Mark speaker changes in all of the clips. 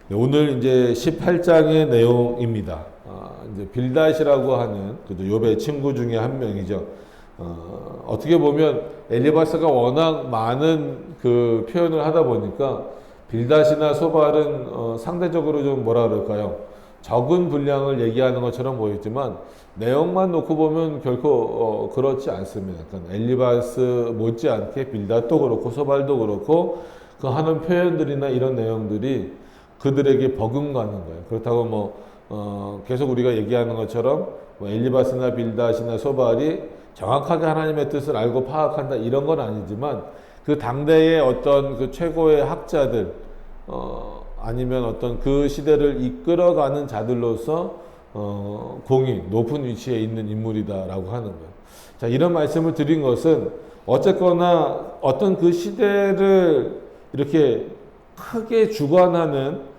Speaker 1: 네, 오늘 이제 18장의 내용입니다. 이제 빌닷이라고 하는 그죠 욥의 친구 중에 한 명이죠. 어떻게 보면 엘리바스가 워낙 많은 그 표현을 하다 보니까 빌닷이나 소발은 상대적으로 좀 뭐라 그럴까요? 적은 분량을 얘기하는 것처럼 보이지만 내용만 놓고 보면 결코 그렇지 않습니다. 그러니까 엘리바스 못지않게 빌닷도 그렇고 소발도 그렇고 그 하는 표현들이나 이런 내용들이 그들에게 버금가는 거예요. 그렇다고 계속 우리가 얘기하는 것처럼 엘리바스나 빌닷이나 소발이 정확하게 하나님의 뜻을 알고 파악한다 이런 건 아니지만 그 당대의 어떤 그 최고의 학자들 아니면 어떤 그 시대를 이끌어가는 자들로서 공이 높은 위치에 있는 인물이다라고 하는 거예요. 자, 이런 말씀을 드린 것은 어쨌거나 어떤 그 시대를 이렇게 크게 주관하는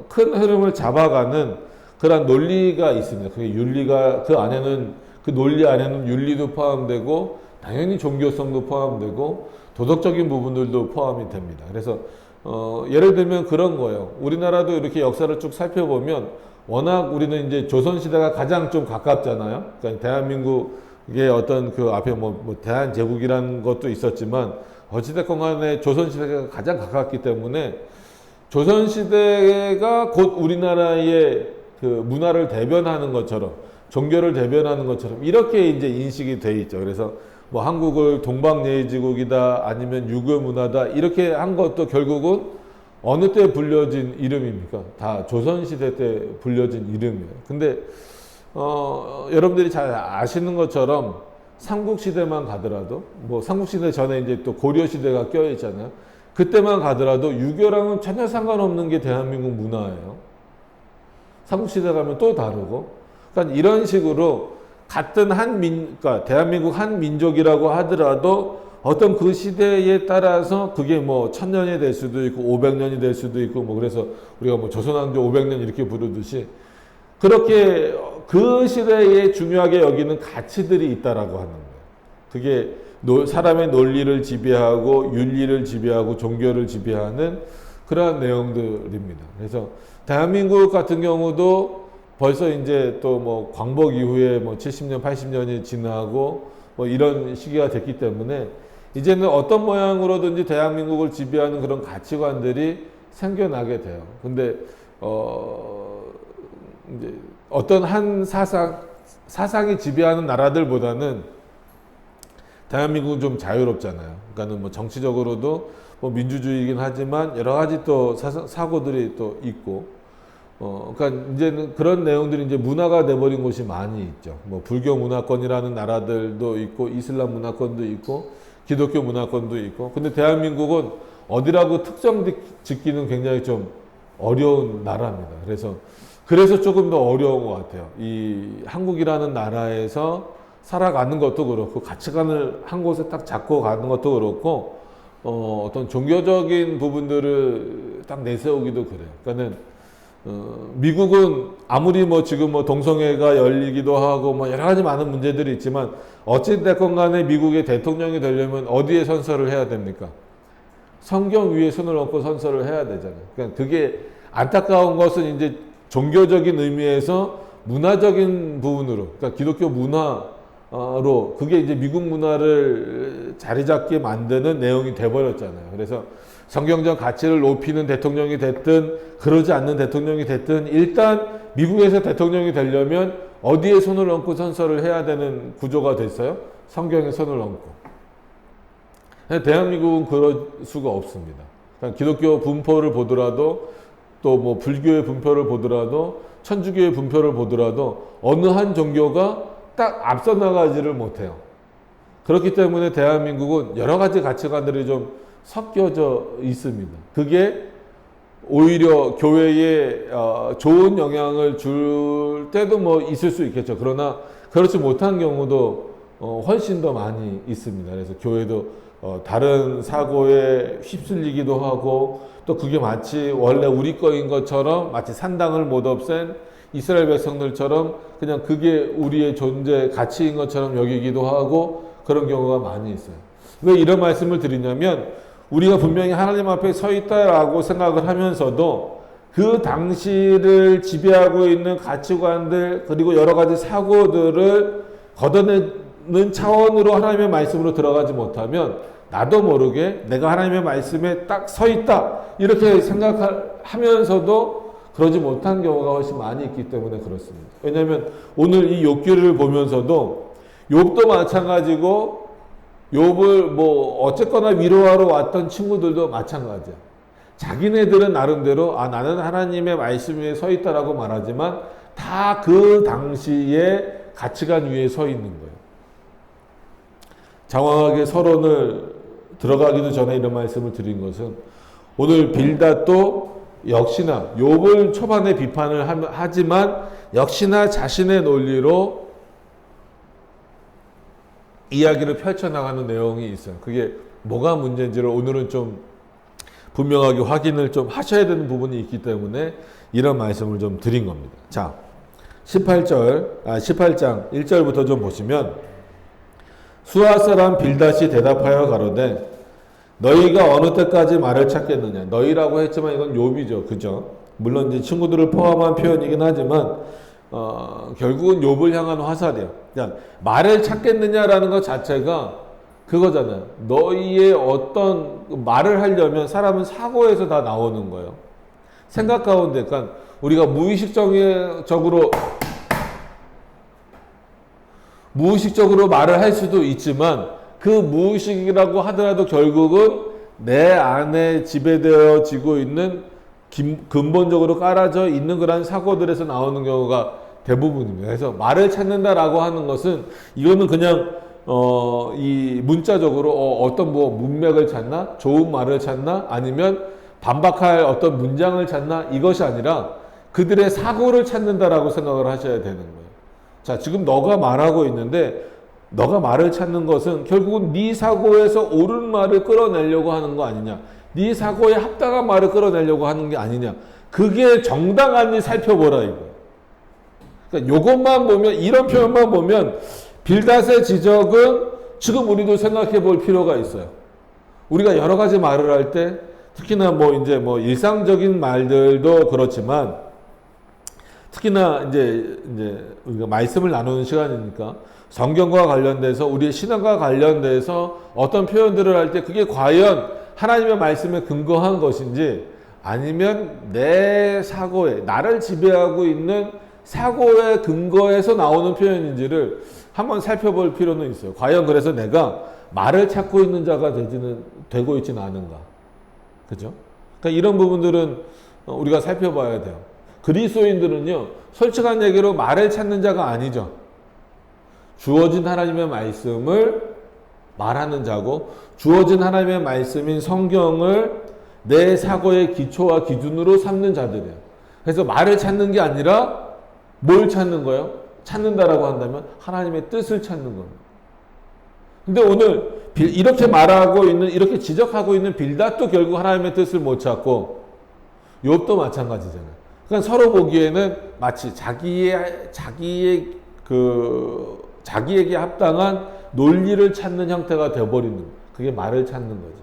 Speaker 1: 큰 흐름을 잡아가는 그런 논리가 있습니다. 그게 윤리가 그 안에는 그 논리 안에는 윤리도 포함되고 당연히 종교성도 포함되고 도덕적인 부분들도 포함이 됩니다. 그래서 예를 들면 그런 거예요. 우리나라도 이렇게 역사를 쭉 살펴보면 워낙 우리는 이제 조선시대가 가장 좀 가깝잖아요. 그러니까 대한민국의 어떤 그 앞에 대한제국이라는 것도 있었지만 어찌됐건 간에 조선시대가 가장 가깝기 때문에 조선시대가 곧 우리나라의 그 문화를 대변하는 것처럼 종교를 대변하는 것처럼 이렇게 이제 인식이 돼 있죠. 그래서 한국을 동방예의지국이다 아니면 유교 문화다 이렇게 한 것도 결국은 어느 때 불려진 이름입니까? 다 조선시대 때 불려진 이름이에요. 근데 여러분들이 잘 아시는 것처럼 삼국시대만 가더라도 삼국시대 전에 이제 또 고려시대가 껴있잖아요. 그때만 가더라도 유교랑은 전혀 상관없는 게 대한민국 문화예요. 삼국시대 가면 또 다르고. 그러니까 이런 식으로 같은 그러니까 대한민국 한 민족이라고 하더라도 어떤 그 시대에 따라서 그게 1000년이 될 수도 있고 500년이 될 수도 있고 그래서 우리가 조선왕조 500년 이렇게 부르듯이 그렇게 그 시대에 중요하게 여기는 가치들이 있다라고 하는 거예요. 그게 사람의 논리를 지배하고 윤리를 지배하고 종교를 지배하는 그러한 내용들입니다. 그래서 대한민국 같은 경우도 벌써 이제 또 광복 이후에 70년, 80년이 지나고 이런 시기가 됐기 때문에 이제는 어떤 모양으로든지 대한민국을 지배하는 그런 가치관들이 생겨나게 돼요. 근데 이제 어떤 한 사상이 지배하는 나라들보다는 대한민국은 좀 자유롭잖아요. 그러니까는 정치적으로도 민주주의이긴 하지만 여러 가지 또 사고들이 또 있고, 그러니까 이제는 그런 내용들이 이제 문화가 돼버린 곳이 많이 있죠. 불교 문화권이라는 나라들도 있고, 이슬람 문화권도 있고, 기독교 문화권도 있고. 근데 대한민국은 어디라고 특정 짓기는 굉장히 좀 어려운 나라입니다. 그래서 조금 더 어려운 것 같아요. 이 한국이라는 나라에서 살아가는 것도 그렇고 가치관을 한 곳에 딱 잡고 가는 것도 그렇고 어떤 종교적인 부분들을 딱 내세우기도 그래요. 그러니까는 미국은 아무리 지금 동성애가 열리기도 하고 여러 가지 많은 문제들이 있지만 어찌됐건 간에 미국의 대통령이 되려면 어디에 선서를 해야 됩니까? 성경 위에 손을 얹고 선서를 해야 되잖아요. 그러니까 그게 안타까운 것은 이제 종교적인 의미에서 문화적인 부분으로, 그러니까 기독교 문화로 그게 이제 미국 문화를 자리 잡게 만드는 내용이 돼버렸잖아요. 그래서 성경적 가치를 높이는 대통령이 됐든 그러지 않는 대통령이 됐든 일단 미국에서 대통령이 되려면 어디에 손을 얹고 선서를 해야 되는 구조가 됐어요? 성경에 손을 얹고. 대한민국은 그럴 수가 없습니다. 그러니까 기독교 분포를 보더라도 또 불교의 분표를 보더라도 천주교의 분표를 보더라도 어느 한 종교가 딱 앞서 나가지를 못해요. 그렇기 때문에 대한민국은 여러 가지 가치관들이 좀 섞여져 있습니다. 그게 오히려 교회에 좋은 영향을 줄 때도 있을 수 있겠죠. 그러나 그렇지 못한 경우도 훨씬 더 많이 있습니다. 그래서 교회도 다른 사고에 휩쓸리기도 하고 또 그게 마치 원래 우리 거인 것처럼 마치 산당을 못 없앤 이스라엘 백성들처럼 그냥 그게 우리의 존재 가치인 것처럼 여기기도 하고 그런 경우가 많이 있어요. 왜 이런 말씀을 드리냐면 우리가 분명히 하나님 앞에 서 있다라고 생각을 하면서도 그 당시를 지배하고 있는 가치관들 그리고 여러 가지 사고들을 걷어내는 차원으로 하나님의 말씀으로 들어가지 못하면 나도 모르게 내가 하나님의 말씀에 딱 서 있다 이렇게 생각하면서도 그러지 못한 경우가 훨씬 많이 있기 때문에 그렇습니다. 왜냐하면 오늘 이 욥기를 보면서도 욥도 마찬가지고 욥을 뭐 어쨌거나 위로하러 왔던 친구들도 마찬가지야. 자기네들은 나름대로 나는 하나님의 말씀 위에 서 있다라고 말하지만 다 그 당시의 가치관 위에 서 있는 거예요. 장황하게 서론을 들어가기도 전에 이런 말씀을 드린 것은 오늘 빌닷도 역시나 욥을 초반에 비판을 하지만 역시나 자신의 논리로 이야기를 펼쳐나가는 내용이 있어요. 그게 뭐가 문제인지를 오늘은 좀 분명하게 확인을 좀 하셔야 되는 부분이 있기 때문에 이런 말씀을 좀 드린 겁니다. 자, 18장 1절부터 좀 보시면 수아 사람 빌닷이 대답하여 가로되 너희가 어느 때까지 말을 찾겠느냐. 너희라고 했지만 이건 욥이죠. 그죠? 물론 이제 친구들을 포함한 표현이긴 하지만 결국은 욥을 향한 화살이야. 그냥 말을 찾겠느냐라는 것 자체가 그거잖아요. 너희의 어떤 말을 하려면 사람은 사고에서 다 나오는 거예요. 생각 가운데, 그러니까 우리가 무의식적으로 말을 할 수도 있지만 그 무의식이라고 하더라도 결국은 내 안에 지배되어지고 있는 근본적으로 깔아져 있는 그런 사고들에서 나오는 경우가 대부분입니다. 그래서 말을 찾는다라고 하는 것은 이거는 그냥 이 문자적으로 어떤 뭐 문맥을 찾나, 좋은 말을 찾나, 아니면 반박할 어떤 문장을 찾나 이것이 아니라 그들의 사고를 찾는다라고 생각을 하셔야 되는 거예요. 자, 지금 너가 말하고 있는데 너가 말을 찾는 것은 결국은 네 사고에서 옳은 말을 끌어내려고 하는 거 아니냐, 네 사고에 합당한 말을 끌어내려고 하는 게 아니냐, 그게 정당한지 살펴보라 이거예요. 그러니까 요것만 보면, 이런 표현만 보면 빌닷의 지적은 지금 우리도 생각해 볼 필요가 있어요. 우리가 여러 가지 말을 할 때 특히나 이제 일상적인 말들도 그렇지만 특히나 이제 우리가 말씀을 나누는 시간이니까 성경과 관련돼서 우리의 신앙과 관련돼서 어떤 표현들을 할 때 그게 과연 하나님의 말씀에 근거한 것인지 아니면 내 사고에 나를 지배하고 있는 사고의 근거에서 나오는 표현인지를 한번 살펴볼 필요는 있어요. 과연 그래서 내가 말을 찾고 있는 자가 되고 있지는 않은가. 그죠? 그러니까 이런 부분들은 우리가 살펴봐야 돼요. 그리스도인들은요, 솔직한 얘기로 말을 찾는 자가 아니죠. 주어진 하나님의 말씀을 말하는 자고, 주어진 하나님의 말씀인 성경을 내 사고의 기초와 기준으로 삼는 자들이에요. 그래서 말을 찾는 게 아니라 뭘 찾는 거예요? 찾는다라고 한다면 하나님의 뜻을 찾는 겁니다. 근데 오늘 이렇게 말하고 있는, 이렇게 지적하고 있는 빌닷도 결국 하나님의 뜻을 못 찾고 욥도 마찬가지잖아요. 그러니까 서로 보기에는 마치 자기에게 합당한 논리를 찾는 형태가 되어버리는, 그게 말을 찾는 거죠.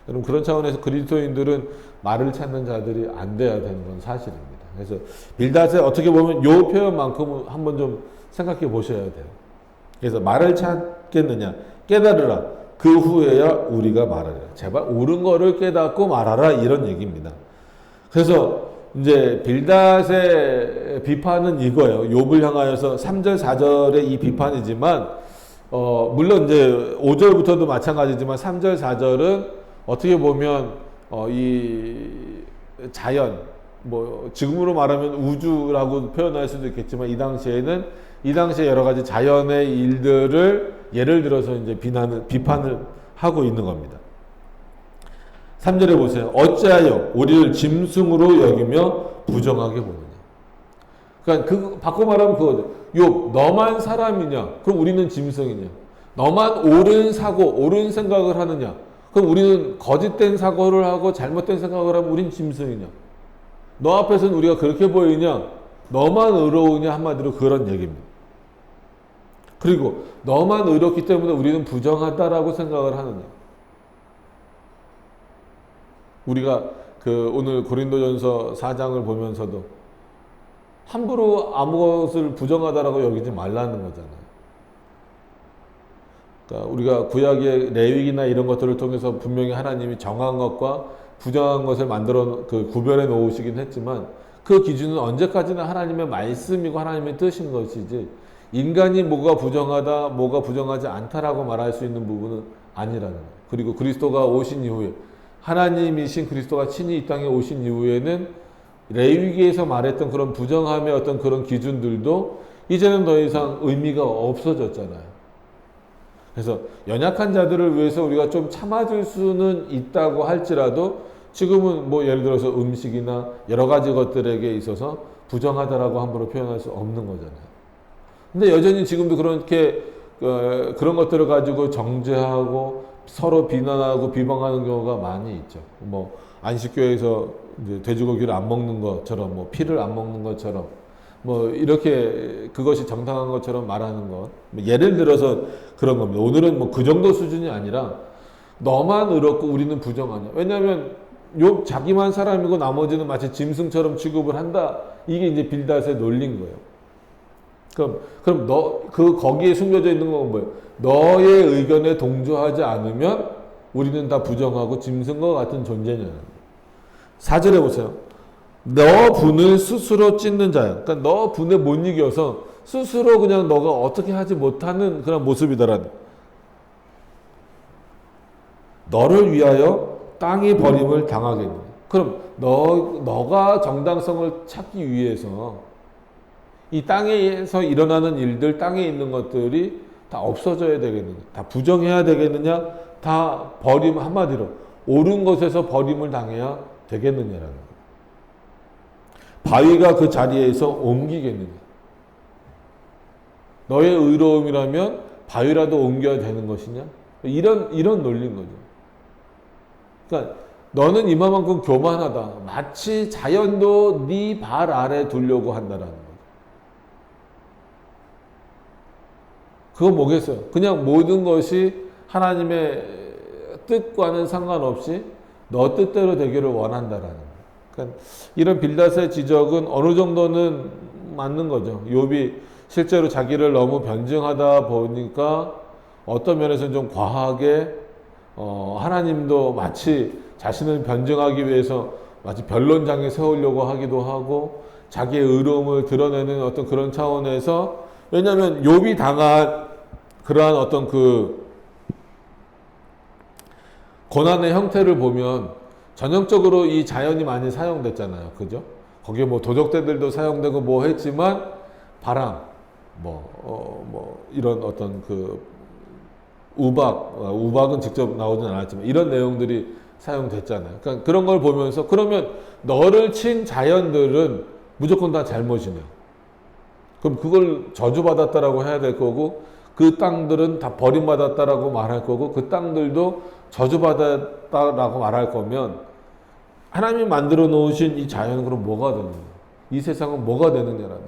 Speaker 1: 여러분, 그런 차원에서 그리스도인들은 말을 찾는 자들이 안 돼야 되는 건 사실입니다. 그래서 빌닷의 어떻게 보면 요 표현만큼은 한번 좀 생각해 보셔야 돼요. 그래서 말을 찾겠느냐, 깨달으라. 그 후에야 우리가 말하라. 제발 옳은 거를 깨닫고 말하라, 이런 얘기입니다. 그래서 이제 빌닷의 비판은 이거예요. 욥을 향하여서 3절 4절의 이 비판이지만 물론 이제 5절부터도 마찬가지지만 3절 4절은 어떻게 보면 이 자연, 지금으로 말하면 우주라고 표현할 수도 있겠지만 이 당시에 여러 가지 자연의 일들을 예를 들어서 이제 비판을 하고 있는 겁니다. 3절에 보세요. 어찌하여 우리를 짐승으로 여기며 부정하게 보느냐. 그러니까 바꿔 말하면 그거죠. 욥, 너만 사람이냐? 그럼 우리는 짐승이냐? 너만 옳은 사고, 옳은 생각을 하느냐? 그럼 우리는 거짓된 사고를 하고 잘못된 생각을 하면 우린 짐승이냐? 너 앞에서는 우리가 그렇게 보이냐? 너만 의로우냐? 한마디로 그런 얘기입니다. 그리고 너만 의롭기 때문에 우리는 부정하다라고 생각을 하느냐? 우리가 그 오늘 고린도전서 4장을 보면서도 함부로 아무것을 부정하다라고 여기지 말라는 거잖아요. 그러니까 우리가 구약의 레위기나 이런 것들을 통해서 분명히 하나님이 정한 것과 부정한 것을 만들어 구별해 놓으시긴 했지만 그 기준은 언제까지나 하나님의 말씀이고 하나님의 뜻인 것이지 인간이 뭐가 부정하다, 뭐가 부정하지 않다라고 말할 수 있는 부분은 아니라는 거예요. 그리고 그리스도가 오신 이후에 하나님이신 그리스도가 친히 이 땅에 오신 이후에는 레위기에서 말했던 그런 부정함의 어떤 그런 기준들도 이제는 더 이상 의미가 없어졌잖아요. 그래서 연약한 자들을 위해서 우리가 좀 참아줄 수는 있다고 할지라도 지금은 뭐 예를 들어서 음식이나 여러 가지 것들에게 있어서 부정하다라고 함부로 표현할 수 없는 거잖아요. 근데 여전히 지금도 그렇게 그런 것들을 가지고 정죄하고 서로 비난하고 비방하는 경우가 많이 있죠. 뭐 안식교에서 이제 돼지고기를 안 먹는 것처럼, 뭐 피를 안 먹는 것처럼, 뭐 이렇게 그것이 정당한 것처럼 말하는 것. 예를 들어서 그런 겁니다. 오늘은 뭐 그 정도 수준이 아니라 너만 의롭고 우리는 부정하냐. 왜냐하면 욥 자기만 사람이고 나머지는 마치 짐승처럼 취급을 한다. 이게 이제 빌닷의 논리인 거예요. 그럼 거기에 숨겨져 있는 건 뭐예요? 너의 의견에 동조하지 않으면 우리는 다 부정하고 짐승과 같은 존재냐는 거예요. 4절에 보세요. 너 분을 스스로 찢는 자야. 그러니까 너 분에 못 이겨서 스스로 그냥 너가 어떻게 하지 못하는 그런 모습이다라는. 너를 위하여 땅이 버림을 당하겠니? 그럼 너가 정당성을 찾기 위해서 이 땅에서 일어나는 일들, 땅에 있는 것들이 다 없어져야 되겠느냐? 다 부정해야 되겠느냐? 다 버림, 한마디로 옳은 것에서 버림을 당해야 되겠느냐라는 거예요. 바위가 그 자리에서 옮기겠느냐? 너의 의로움이라면 바위라도 옮겨야 되는 것이냐? 이런 논리인 거죠. 그러니까 너는 이만큼 교만하다. 마치 자연도 네 발 아래 두려고 한다라는 거죠. 그거 뭐겠어요? 그냥 모든 것이 하나님의 뜻과는 상관없이 너 뜻대로 되기를 원한다라는 거예요. 그러니까 이런 빌닷의 지적은 어느 정도는 맞는 거죠. 욥이 실제로 자기를 너무 변증하다 보니까 어떤 면에서는 좀 과하게 하나님도 마치 자신을 변증하기 위해서 마치 변론장에 세우려고 하기도 하고 자기의 의로움을 드러내는 어떤 그런 차원에서 왜냐하면 욥이 당한 그러한 어떤 그 고난의 형태를 보면 전형적으로 이 자연이 많이 사용됐잖아요. 그죠? 거기에 뭐 도적대들도 사용되고 뭐 했지만 바람, 이런 어떤 그 우박은 직접 나오진 않았지만 이런 내용들이 사용됐잖아요. 그러니까 그런 걸 보면서 그러면 너를 친 자연들은 무조건 다 잘못이냐? 그럼 그걸 저주받았다라고 해야 될 거고 그 땅들은 다 버림받았다라고 말할 거고 그 땅들도 저주받았다라고 말할 거면 하나님이 만들어 놓으신 이 자연은 그럼 뭐가 되느냐? 이 세상은 뭐가 되느냐라는 거죠.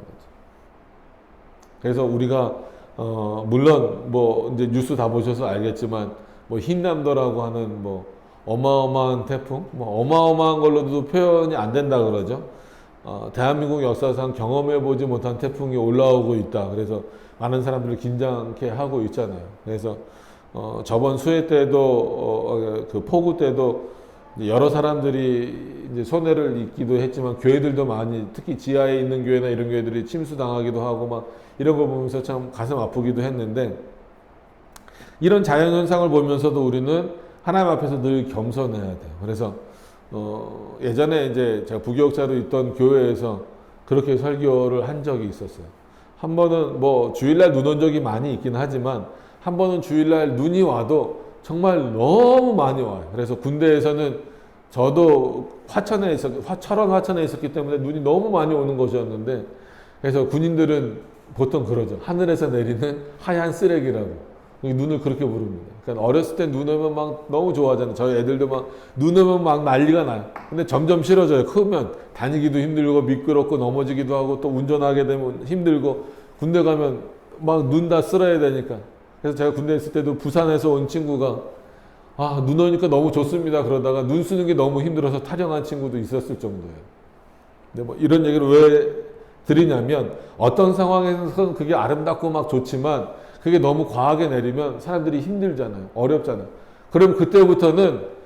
Speaker 1: 그래서 우리가 물론 뭐 이제 뉴스 다 보셔서 알겠지만 뭐 흰남도라고 하는 뭐 어마어마한 태풍, 뭐 어마어마한 걸로도 표현이 안 된다 그러죠. 대한민국 역사상 경험해 보지 못한 태풍이 올라오고 있다. 그래서 많은 사람들을 긴장케 하고 있잖아요. 그래서 저번 수해 때도 그 폭우 때도 여러 사람들이 이제 손해를 입기도 했지만 교회들도 많이 특히 지하에 있는 교회나 이런 교회들이 침수당하기도 하고 막 이런 걸 보면서 참 가슴 아프기도 했는데 이런 자연현상을 보면서도 우리는 하나님 앞에서 늘 겸손해야 돼요. 그래서 예전에 이제 제가 부교육자로 있던 교회에서 그렇게 설교를 한 적이 있었어요. 한 번은 뭐 주일날 눈 온 적이 많이 있긴 하지만 한 번은 주일날 눈이 와도 정말 너무 많이 와요. 그래서 군대에서는 저도 철원 화천에 있었기 때문에 눈이 너무 많이 오는 곳이었는데 그래서 군인들은 보통 그러죠. 하늘에서 내리는 하얀 쓰레기라고. 눈을 그렇게 부릅니다. 그러니까 어렸을 때 눈 오면 막 너무 좋아하잖아요. 저희 애들도 막 눈 오면 막 난리가 나요. 근데 점점 싫어져요. 크면 다니기도 힘들고 미끄럽고 넘어지기도 하고 또 운전하게 되면 힘들고 군대 가면 막 눈 다 쓸어야 되니까. 그래서 제가 군대 있을 때도 부산에서 온 친구가 아, 눈 오니까 너무 좋습니다. 그러다가 눈 쓰는 게 너무 힘들어서 타령한 친구도 있었을 정도예요. 근데 뭐 이런 얘기를 왜 드리냐면 어떤 상황에서는 그게 아름답고 막 좋지만 그게 너무 과하게 내리면 사람들이 힘들잖아요. 어렵잖아요. 그럼 그때부터는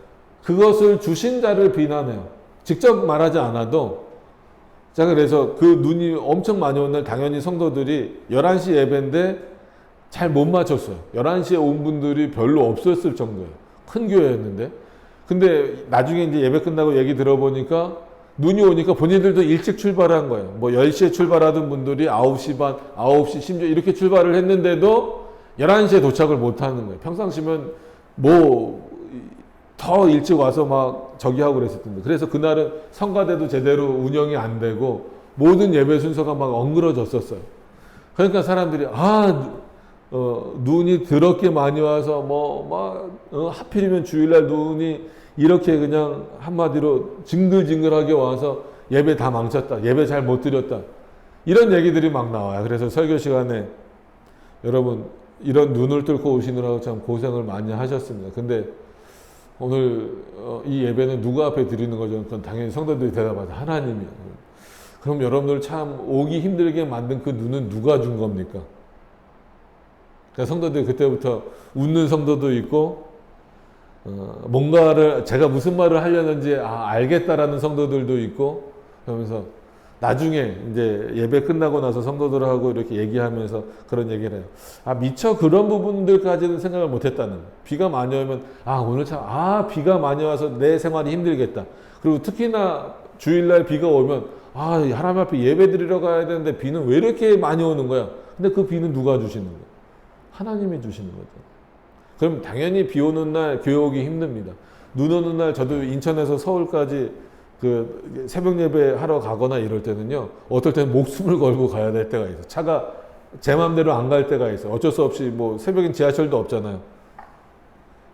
Speaker 1: 그것을 주신 자를 비난해요. 직접 말하지 않아도. 자, 그래서 그 눈이 엄청 많이 온 날 당연히 성도들이 11시 예배인데 잘 못 맞췄어요. 11시에 온 분들이 별로 없었을 정도예요. 큰 교회였는데. 근데 나중에 이제 예배 끝나고 얘기 들어보니까 눈이 오니까 본인들도 일찍 출발한 거예요. 뭐 10시에 출발하던 분들이 9시 반, 9시 심지어 이렇게 출발을 했는데도 11시에 도착을 못 하는 거예요. 평상시면 뭐 더 일찍 와서 막 저기 하고 그랬을 텐데. 그래서 그날은 성가대도 제대로 운영이 안 되고 모든 예배 순서가 막 엉그러졌었어요. 그러니까 사람들이 눈이 더럽게 많이 와서 하필이면 주일날 눈이 이렇게 그냥 한마디로 징글징글하게 와서 예배 다 망쳤다. 예배 잘 못 드렸다. 이런 얘기들이 막 나와요. 그래서 설교 시간에 여러분 이런 눈을 뚫고 오시느라고 참 고생을 많이 하셨습니다. 근데 오늘 이 예배는 누구 앞에 드리는 거죠? 그건 당연히 성도들이 대답하죠. 하나님이요. 그럼 여러분들 참 오기 힘들게 만든 그 눈은 누가 준 겁니까? 그러니까 성도들이 그때부터 웃는 성도도 있고 뭔가를 제가 무슨 말을 하려는지 알겠다라는 성도들도 있고 그러면서 나중에 이제 예배 끝나고 나서 성도들하고 이렇게 얘기하면서 그런 얘기를 해요. 미처 그런 부분들까지는 생각을 못 했다는 거예요. 비가 많이 오면 오늘 참 비가 많이 와서 내 생활이 힘들겠다. 그리고 특히나 주일날 비가 오면 하나님 앞에 예배 드리러 가야 되는데 비는 왜 이렇게 많이 오는 거야? 근데 그 비는 누가 주시는 거야? 하나님이 주시는 거죠. 그럼 당연히 비 오는 날 교회 오기 힘듭니다. 눈 오는 날 저도 인천에서 서울까지 그 새벽 예배 하러 가거나 이럴 때는요, 어떨 때는 목숨을 걸고 가야 될 때가 있어요. 차가 제 마음대로 안 갈 때가 있어요. 어쩔 수 없이 뭐 새벽엔 지하철도 없잖아요.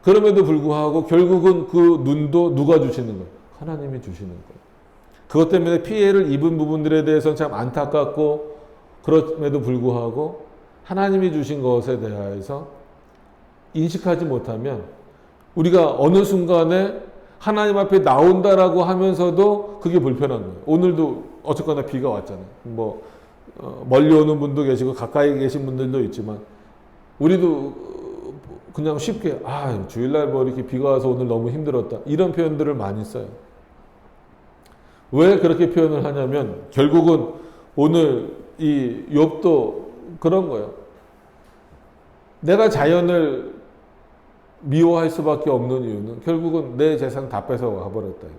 Speaker 1: 그럼에도 불구하고 결국은 그 눈도 누가 주시는 거예요? 하나님이 주시는 거예요. 그것 때문에 피해를 입은 부분들에 대해서는 참 안타깝고 그럼에도 불구하고 하나님이 주신 것에 대해서 인식하지 못하면 우리가 어느 순간에 하나님 앞에 나온다라고 하면서도 그게 불편한 거예요. 오늘도 어쨌거나 비가 왔잖아요. 멀리 오는 분도 계시고 가까이 계신 분들도 있지만 우리도 그냥 쉽게 주일날 이렇게 비가 와서 오늘 너무 힘들었다. 이런 표현들을 많이 써요. 왜 그렇게 표현을 하냐면 결국은 오늘 이 욥도 그런 거예요. 내가 자연을 미워할 수밖에 없는 이유는 결국은 내 재산 다 뺏어 가버렸다 이거죠.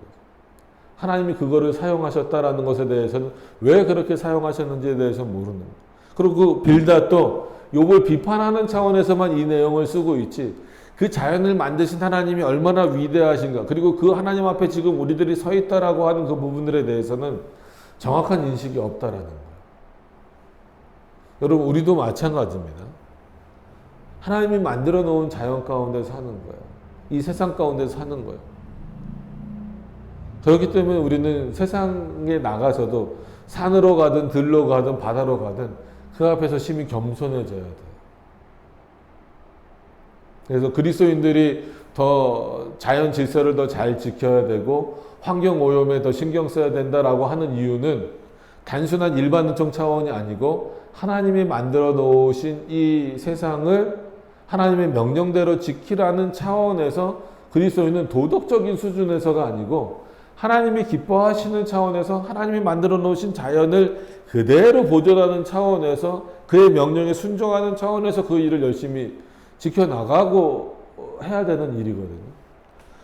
Speaker 1: 하나님이 그거를 사용하셨다라는 것에 대해서는 왜 그렇게 사용하셨는지에 대해서 모르는 거예요. 그리고 그 빌닷도 욥을 비판하는 차원에서만 이 내용을 쓰고 있지 그 자연을 만드신 하나님이 얼마나 위대하신가 그리고 그 하나님 앞에 지금 우리들이 서 있다라고 하는 그 부분들에 대해서는 정확한 인식이 없다라는 거예요. 여러분 우리도 마찬가지입니다. 하나님이 만들어 놓은 자연 가운데 사는 거예요. 이 세상 가운데 사는 거예요. 그렇기 때문에 우리는 세상에 나가서도 산으로 가든 들로 가든 바다로 가든 그 앞에서 심히 겸손해져야 돼요. 그래서 그리스도인들이 더 자연 질서를 더 잘 지켜야 되고 환경 오염에 더 신경 써야 된다라고 하는 이유는 단순한 일반적 차원이 아니고 하나님이 만들어 놓으신 이 세상을 하나님의 명령대로 지키라는 차원에서 그리스도인은 도덕적인 수준에서가 아니고 하나님이 기뻐하시는 차원에서 하나님이 만들어 놓으신 자연을 그대로 보존하는 차원에서 그의 명령에 순종하는 차원에서 그 일을 열심히 지켜나가고 해야 되는 일이거든요.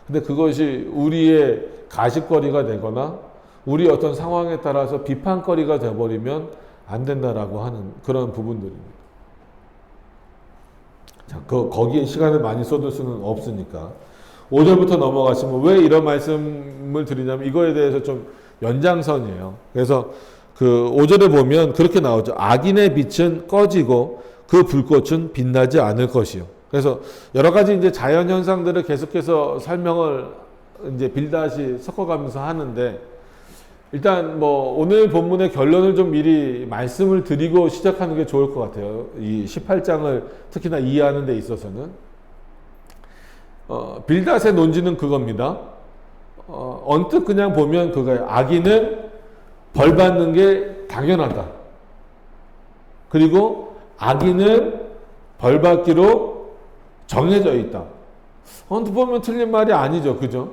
Speaker 1: 근데 그것이 우리의 가십거리가 되거나 우리의 어떤 상황에 따라서 비판거리가 되어버리면 안 된다라고 하는 그런 부분들입니다. 자, 거기에 시간을 많이 쏟을 수는 없으니까 5절부터 넘어가시면 왜 이런 말씀을 드리냐면 이거에 대해서 좀 연장선이에요. 그래서 그 5절에 보면 그렇게 나오죠. 악인의 빛은 꺼지고 그 불꽃은 빛나지 않을 것이요. 그래서 여러 가지 이제 자연 현상들을 계속해서 설명을 이제 빌닷이 섞어가면서 하는데 일단 오늘 본문의 결론을 좀 미리 말씀을 드리고 시작하는 게 좋을 것 같아요. 이 18장을 특히나 이해하는 데 있어서는 빌닷의 논지는 그겁니다. 언뜻 그냥 보면 그거예요. 악인은 벌 받는 게 당연하다. 그리고 악인은 벌 받기로 정해져 있다. 언뜻 보면 틀린 말이 아니죠. 그죠?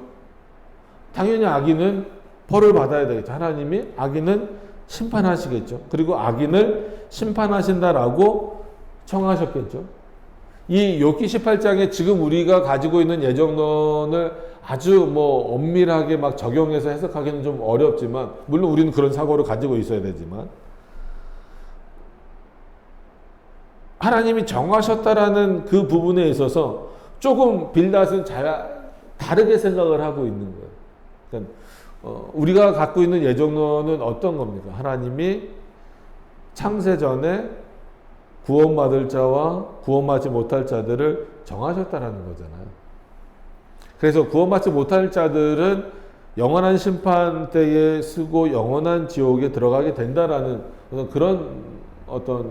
Speaker 1: 당연히 악인은 벌을 받아야 되겠죠. 하나님이 악인은 심판하시겠죠. 그리고 악인을 심판하신다라고 청하셨겠죠. 이 욥기 18장에 지금 우리가 가지고 있는 예정론을 아주 뭐 엄밀하게 막 적용해서 해석하기는 좀 어렵지만, 물론 우리는 그런 사고를 가지고 있어야 되지만, 하나님이 정하셨다라는 그 부분에 있어서 조금 빌닷은 다르게 생각을 하고 있는 거예요. 그러니까 우리가 갖고 있는 예정론은 어떤 겁니까? 하나님이 창세 전에 구원받을 자와 구원받지 못할 자들을 정하셨다라는 거잖아요. 그래서 구원받지 못할 자들은 영원한 심판 때에 쓰고 영원한 지옥에 들어가게 된다라는 그런 어떤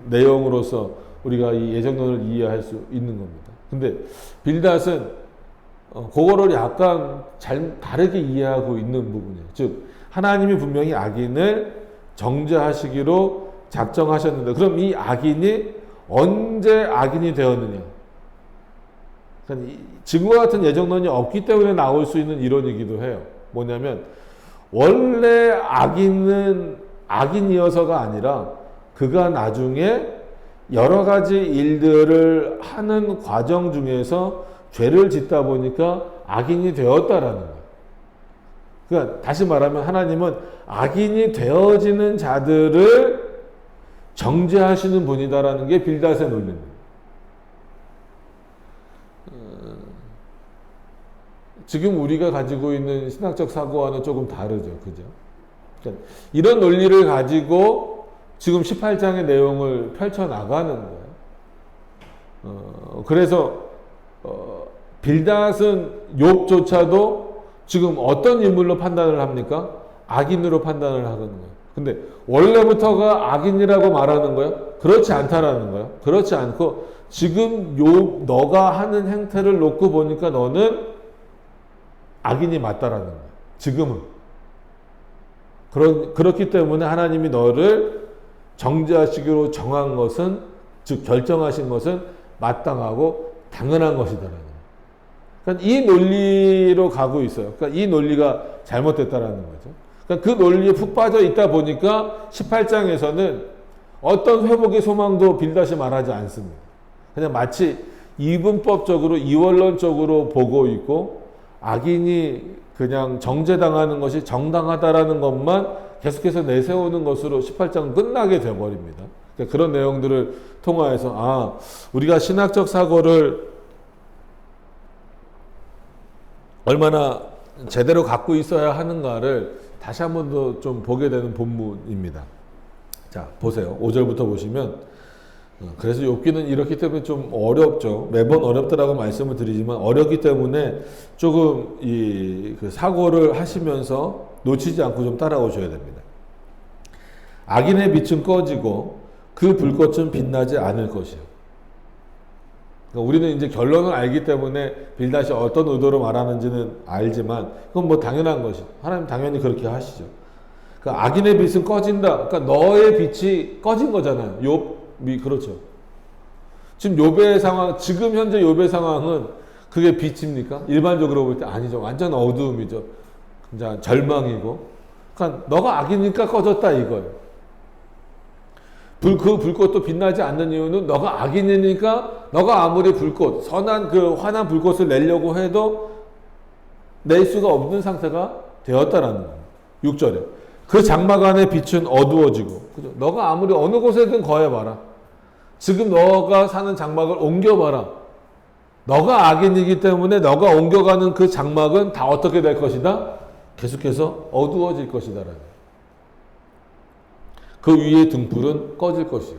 Speaker 1: 내용으로서 우리가 이 예정론을 이해할 수 있는 겁니다. 근데 빌닷은 그거를 약간 다르게 이해하고 있는 부분이에요. 즉 하나님이 분명히 악인을 정죄하시기로 작정하셨는데, 그럼 이 악인이 언제 악인이 되었느냐? 그러니까 지금과 같은 예정론이 없기 때문에 나올 수 있는 이론이기도 해요. 뭐냐면 원래 악인은 악인이어서가 아니라 그가 나중에 여러 가지 일들을 하는 과정 중에서 죄를 짓다 보니까 악인이 되었다라는 거예요. 그러니까 다시 말하면 하나님은 악인이 되어지는 자들을 정죄하시는 분이다라는 게 빌닷의 논리입니다. 지금 우리가 가지고 있는 신학적 사고와는 조금 다르죠. 그죠? 그러니까 이런 논리를 가지고 지금 18장의 내용을 펼쳐나가는 거예요. 그래서 빌닷은 욥조차도 지금 어떤 인물로 판단을 합니까? 악인으로 판단을 하는 거예요. 근데 원래부터가 악인이라고 말하는 거예요? 그렇지 않다라는 거예요. 그렇지 않고 지금 너가 하는 행태를 놓고 보니까 너는 악인이 맞다라는 거예요. 지금은. 그렇기 때문에 하나님이 너를 정죄하시기로 정한 것은, 즉 결정하신 것은 마땅하고 당연한 것이다라는 거예요. 그러니까 이 논리로 가고 있어요. 그러니까 이 논리가 잘못됐다라는 거죠. 그러니까 그 논리에 푹 빠져 있다 보니까 18장에서는 어떤 회복의 소망도 빌닷이 말하지 않습니다. 그냥 마치 이분법적으로 이원론적으로 보고 있고, 악인이 그냥 정죄당하는 것이 정당하다라는 것만 계속해서 내세우는 것으로 18장은 끝나게 되어버립니다. 그러니까 그런 내용들을 통하여서 우리가 신학적 사고를 얼마나 제대로 갖고 있어야 하는가를 다시 한 번 더 좀 보게 되는 본문입니다. 자, 보세요. 5절부터 보시면, 그래서 욥기는 이렇기 때문에 좀 어렵죠. 매번 어렵다라고 말씀을 드리지만 어렵기 때문에 조금 그 사고를 하시면서 놓치지 않고 좀 따라오셔야 됩니다. 악인의 빛은 꺼지고 그 불꽃은 빛나지 않을 것이요. 그러니까 우리는 이제 결론을 알기 때문에 빌닷이 어떤 의도로 말하는지는 알지만 그건 뭐 당연한 것이죠. 하나님 당연히 그렇게 하시죠. 그러니까 악인의 빛은 꺼진다. 그러니까 너의 빛이 꺼진 거잖아요. 욥이 그렇죠. 지금 욥의 상황, 지금 현재 욥의 상황은 그게 빛입니까? 일반적으로 볼 때 아니죠. 완전 어두움이죠. 그냥 절망이고. 그러니까 너가 악이니까 꺼졌다 이거예요. 그 불꽃도 빛나지 않는 이유는 너가 악인이니까 너가 아무리 불꽃, 선한 그 환한 불꽃을 내려고 해도 낼 수가 없는 상태가 되었다라는 거예요. 6절에. 그 장막 안의 빛은 어두워지고, 그죠? 너가 아무리 어느 곳에든 거해봐라. 지금 너가 사는 장막을 옮겨봐라. 너가 악인이기 때문에 너가 옮겨가는 그 장막은 다 어떻게 될 것이다? 계속해서 어두워질 것이다라는 거예요. 그 위에 등불은 꺼질 것이요.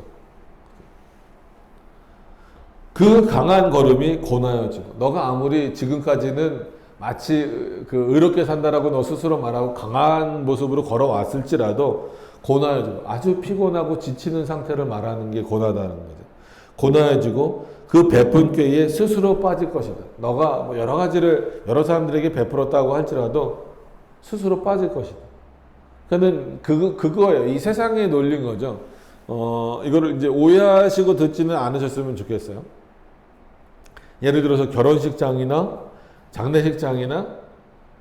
Speaker 1: 그 강한 걸음이 고나여지고, 너가 아무리 지금까지는 마치 그 의롭게 산다라고 너 스스로 말하고 강한 모습으로 걸어왔을지라도 고나여지고, 아주 피곤하고 지치는 상태를 말하는 게 고나다는 거죠. 고나여지고 그 베푼 꾀에 스스로 빠질 것이다. 너가 뭐 여러 가지를 여러 사람들에게 베풀었다고 할지라도 스스로 빠질 것이다. 그는 그거예요. 이 세상에 놀린 거죠. 이거를 이제 오해하시고 듣지는 않으셨으면 좋겠어요. 예를 들어서 결혼식장이나 장례식장이나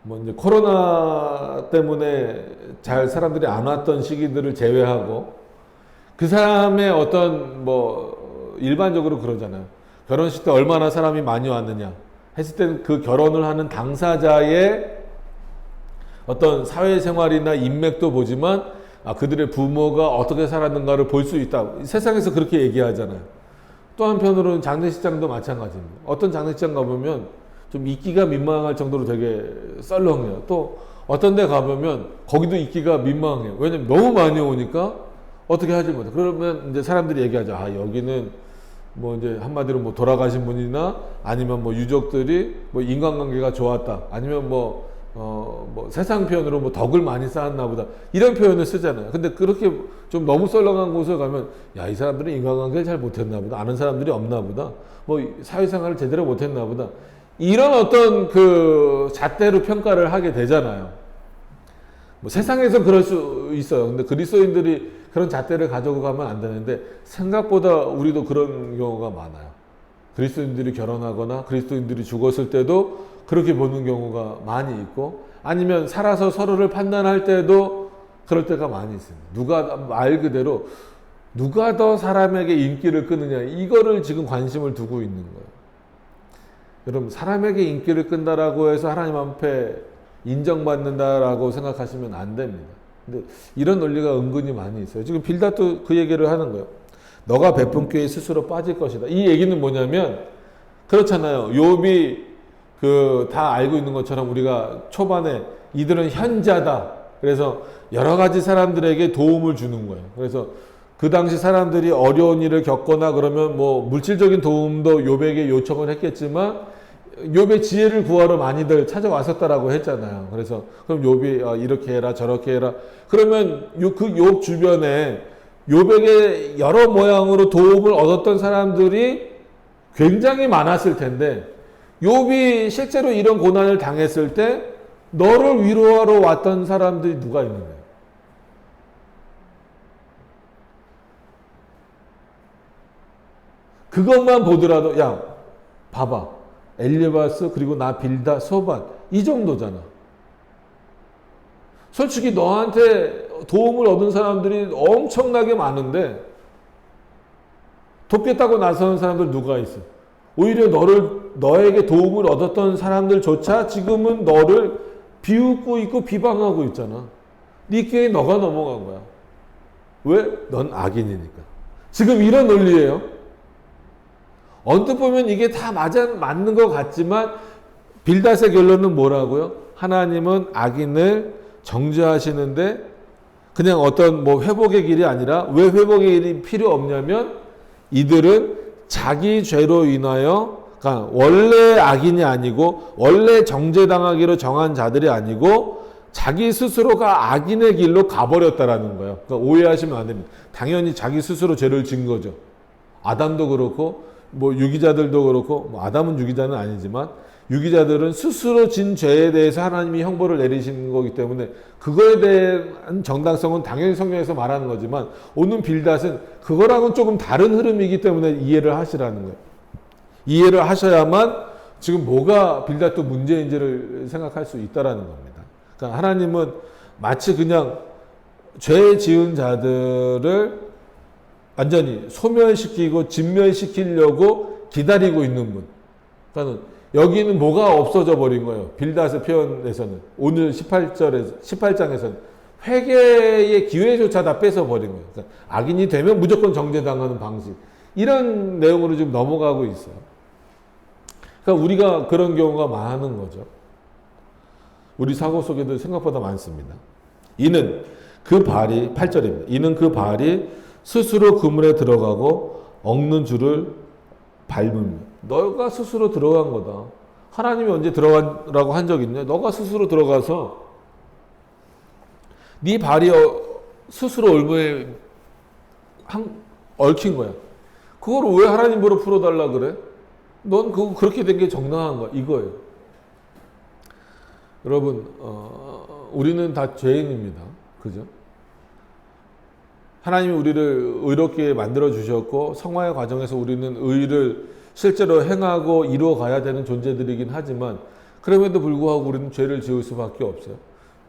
Speaker 1: 뭐 이제 코로나 때문에 잘 사람들이 안 왔던 시기들을 제외하고 그 사람의 어떤 뭐 일반적으로 그러잖아요. 결혼식 때 얼마나 사람이 많이 왔느냐 했을 때는 그 결혼을 하는 당사자의 어떤 사회생활이나 인맥도 보지만 그들의 부모가 어떻게 살았는가를 볼 수 있다. 세상에서 그렇게 얘기하잖아요. 또 한편으로는 장례식장도 마찬가지입니다. 어떤 장례식장 가보면 좀 있기가 민망할 정도로 되게 썰렁해요. 또 어떤 데 가보면 거기도 있기가 민망해요. 왜냐면 너무 많이 오니까 어떻게 하지 못해. 그러면 이제 사람들이 얘기하죠. 여기는 뭐 이제 한마디로 뭐 돌아가신 분이나 아니면 뭐 유족들이 뭐 인간관계가 좋았다. 아니면 뭐 세상 표현으로 뭐 덕을 많이 쌓았나 보다. 이런 표현을 쓰잖아요. 근데 그렇게 좀 너무 썰렁한 곳을 가면 이 사람들은 인간관계를 잘 못했나 보다. 아는 사람들이 없나 보다. 뭐 사회생활을 제대로 못했나 보다. 이런 어떤 그 잣대로 평가를 하게 되잖아요. 뭐 세상에서 그럴 수 있어요. 근데 그리스도인들이 그런 잣대를 가지고 가면 안 되는데 생각보다 우리도 그런 경우가 많아요. 그리스도인들이 결혼하거나 그리스도인들이 죽었을 때도 그렇게 보는 경우가 많이 있고 아니면 살아서 서로를 판단할 때도 그럴 때가 많이 있습니다. 누가 말 그대로 누가 더 사람에게 인기를 끄느냐 이거를 지금 관심을 두고 있는 거예요. 여러분 사람에게 인기를 끈다라고 해서 하나님 앞에 인정받는다라고 생각하시면 안 됩니다. 근데 이런 논리가 은근히 많이 있어요. 지금 빌닷도 그 얘기를 하는 거예요. 너가 베푼 꾀에 스스로 빠질 것이다. 이 얘기는 뭐냐면 그렇잖아요. 욥이 다 알고 있는 것처럼 우리가 초반에 이들은 현자다. 그래서 여러 가지 사람들에게 도움을 주는 거예요. 그래서 그 당시 사람들이 어려운 일을 겪거나 그러면 뭐 물질적인 도움도 욥에게 요청을 했겠지만 욥의 지혜를 구하러 많이들 찾아왔었다라고 했잖아요. 그래서 그럼 욥이 이렇게 해라 저렇게 해라. 그러면 그 욥 주변에 욥에게 여러 모양으로 도움을 얻었던 사람들이 굉장히 많았을 텐데 욥이 실제로 이런 고난을 당했을 때 너를 위로하러 왔던 사람들이 누가 있는 거예요? 그것만 보더라도 야 봐봐 엘리바스 그리고 나 빌다 소반 이 정도잖아. 솔직히 너한테 도움을 얻은 사람들이 엄청나게 많은데 돕겠다고 나서는 사람들 누가 있어? 오히려 너에게 도움을 얻었던 사람들조차 지금은 너를 비웃고 있고 비방하고 있잖아. 네 끼에 너가 넘어간 거야. 왜? 넌 악인이니까. 지금 이런 논리예요. 언뜻 보면 이게 다 맞는 것 같지만 빌닷의 결론은 뭐라고요? 하나님은 악인을 정죄하시는데 그냥 어떤 뭐 회복의 길이 아니라 왜 회복의 길이 필요 없냐면 이들은 자기 죄로 인하여 그러니까 원래 악인이 아니고 원래 정죄당하기로 정한 자들이 아니고 자기 스스로가 악인의 길로 가버렸다라는 거예요. 그러니까 오해하시면 안 됩니다. 당연히 자기 스스로 죄를 진 거죠. 아담도 그렇고 뭐 유기자들도 그렇고 뭐 아담은 유기자는 아니지만 유기자들은 스스로 진 죄에 대해서 하나님이 형벌을 내리신 거기 때문에 그거에 대한 정당성은 당연히 성경에서 말하는 거지만 오늘 빌닷은 그거랑은 조금 다른 흐름이기 때문에 이해를 하시라는 거예요. 이해를 하셔야만 지금 뭐가 빌닷도 문제인지를 생각할 수 있다라는 겁니다. 그러니까 하나님은 마치 그냥 죄 지은 자들을 완전히 소멸시키고 진멸시키려고 기다리고 있는 분. 그러니까 여기는 뭐가 없어져 버린 거예요. 빌닷의 표현에서는 오늘 18장에서는 회개의 기회조차 다 뺏어버린 거예요. 그러니까 악인이 되면 무조건 정죄당하는 방식. 이런 내용으로 지금 넘어가고 있어요. 그러니까 우리가 그런 경우가 많은 거죠. 우리 사고 속에도 생각보다 많습니다. 이는 그 발이 8절입니다. 이는 그 발이 스스로 그물에 들어가고 엉는 줄을 밟으며 너가 스스로 들어간 거다. 하나님이 언제 들어가라고 한 적 있냐? 너가 스스로 들어가서 네 발이 스스로 얼마에 얽힌 거야. 그걸 왜 하나님으로 풀어달라 그래? 넌 그거 그렇게 된 게 정당한 거야. 이거예요. 여러분, 우리는 다 죄인입니다. 그죠? 하나님이 우리를 의롭게 만들어 주셨고 성화의 과정에서 우리는 의를 실제로 행하고 이루어 가야 되는 존재들이긴 하지만 그럼에도 불구하고 우리는 죄를 지을 수밖에 없어요.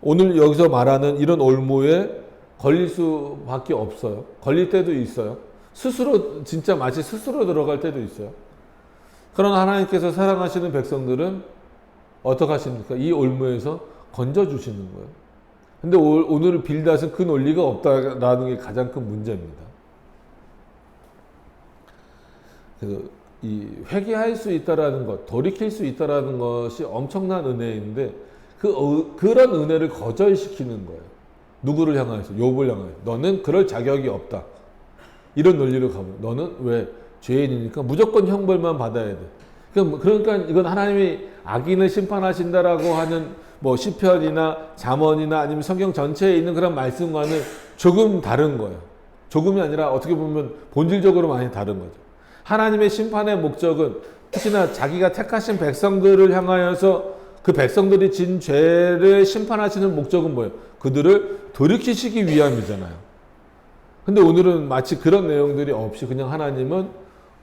Speaker 1: 오늘 여기서 말하는 이런 올무에 걸릴 수밖에 없어요. 걸릴 때도 있어요. 스스로 진짜 마치 스스로 들어갈 때도 있어요. 그러나 하나님께서 사랑하시는 백성들은 어떻게 하십니까? 이 올무에서 건져주시는 거예요. 근데 오늘 빌닷은 그 논리가 없다라는 게 가장 큰 문제입니다. 그래서 이 회개할 수 있다라는 것, 돌이킬 수 있다라는 것이 엄청난 은혜인데 그런 은혜를 거절시키는 거예요. 누구를 향하여서? 욥을 향하여서. 너는 그럴 자격이 없다. 이런 논리로 가면 너는 왜? 죄인이니까 무조건 형벌만 받아야 돼. 그러니까 이건 하나님이 악인을 심판하신다라고 하는 뭐 시편이나 잠언이나 아니면 성경 전체에 있는 그런 말씀과는 조금 다른 거예요. 조금이 아니라 어떻게 보면 본질적으로 많이 다른 거죠. 하나님의 심판의 목적은 특히나 자기가 택하신 백성들을 향하여서 그 백성들이 진 죄를 심판하시는 목적은 뭐예요? 그들을 돌이키시기 위함이잖아요. 근데 오늘은 마치 그런 내용들이 없이 그냥 하나님은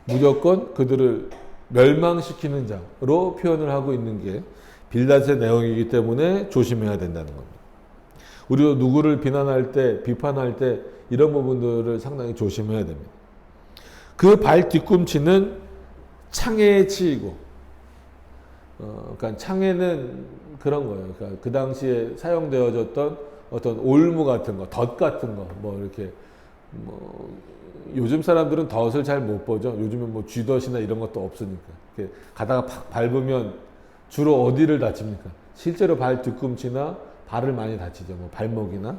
Speaker 1: 무조건 그들을 멸망시키는 자로 표현을 하고 있는 게 빌닷의 내용이기 때문에 조심해야 된다는 겁니다. 우리도 누구를 비난할 때, 비판할 때 이런 부분들을 상당히 조심해야 됩니다. 그 발 뒤꿈치는 창에 치이고, 그러니까 창에는 그런 거예요. 그러니까 그 당시에 사용되어졌던 어떤 올무 같은 거, 덫 같은 거, 뭐 이렇게 요즘 사람들은 덫을 잘 못 보죠. 요즘은 뭐 쥐덫이나 이런 것도 없으니까. 이렇게 가다가 팍 밟으면 주로 어디를 다칩니까? 실제로 발 뒤꿈치나 발을 많이 다치죠. 뭐 발목이나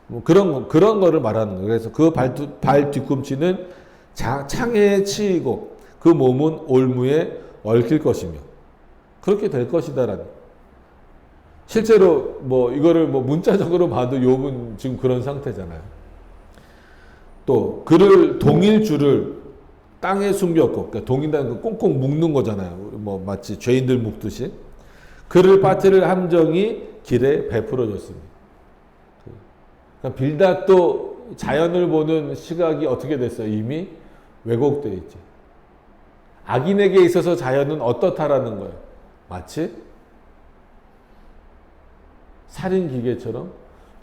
Speaker 1: 뭐 그런 거를 말하는 거예요. 그래서 그 발 뒤꿈치는 창에 치이고 그 몸은 올무에 얽힐 것이며 그렇게 될 것이다라는. 실제로 뭐 이거를 뭐 문자적으로 봐도 욥은 지금 그런 상태잖아요. 또 그를 동일 줄을 땅에 숨겼고, 그러니까 동인다는 거 꽁꽁 묶는 거잖아요. 뭐 마치 죄인들 묶듯이. 그를 빠뜨릴 함정이 길에 베풀어졌습니다. 그러니까 빌닷도 자연을 보는 시각이 어떻게 됐어요? 이미 왜곡되어 있죠. 악인에게 있어서 자연은 어떻다라는 거예요? 마치 살인 기계처럼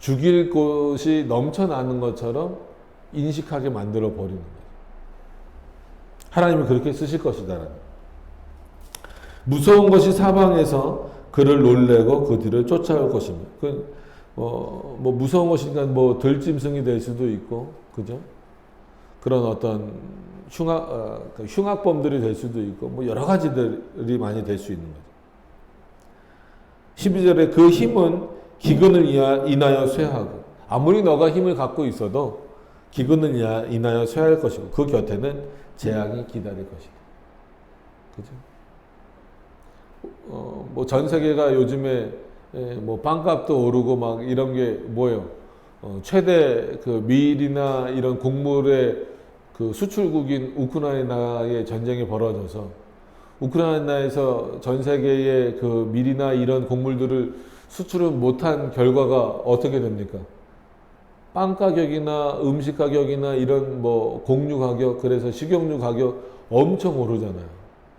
Speaker 1: 죽일 곳이 넘쳐나는 것처럼 인식하게 만들어 버리는 거예요. 하나님은 그렇게 쓰실 것이다라는. 무서운 것이 사방에서 그를 놀래고 그 뒤를 쫓아올 것이며. 뭐 무서운 것이니까 뭐 들짐승이 될 수도 있고, 그죠? 그런 어떤 흉악범들이 될 수도 있고, 뭐 여러 가지들이 많이 될 수 있는 거죠. 12절에 그 힘은 기근을 인하여 쇠하고, 아무리 너가 힘을 갖고 있어도 기근을 인하여 쇠할 것이고 그 곁에는 재앙이 기다릴 것이다. 그죠? 뭐 전 세계가 요즘에 뭐 빵값도 오르고 막 이런 게 뭐예요? 최대 그 밀이나 이런 곡물의 그 수출국인 우크라이나의 전쟁이 벌어져서 우크라이나에서 전 세계의 그 밀이나 이런 곡물들을 수출을 못한 결과가 어떻게 됩니까? 빵 가격이나 음식 가격이나 이런 뭐 곡류 가격, 그래서 식용유 가격 엄청 오르잖아요.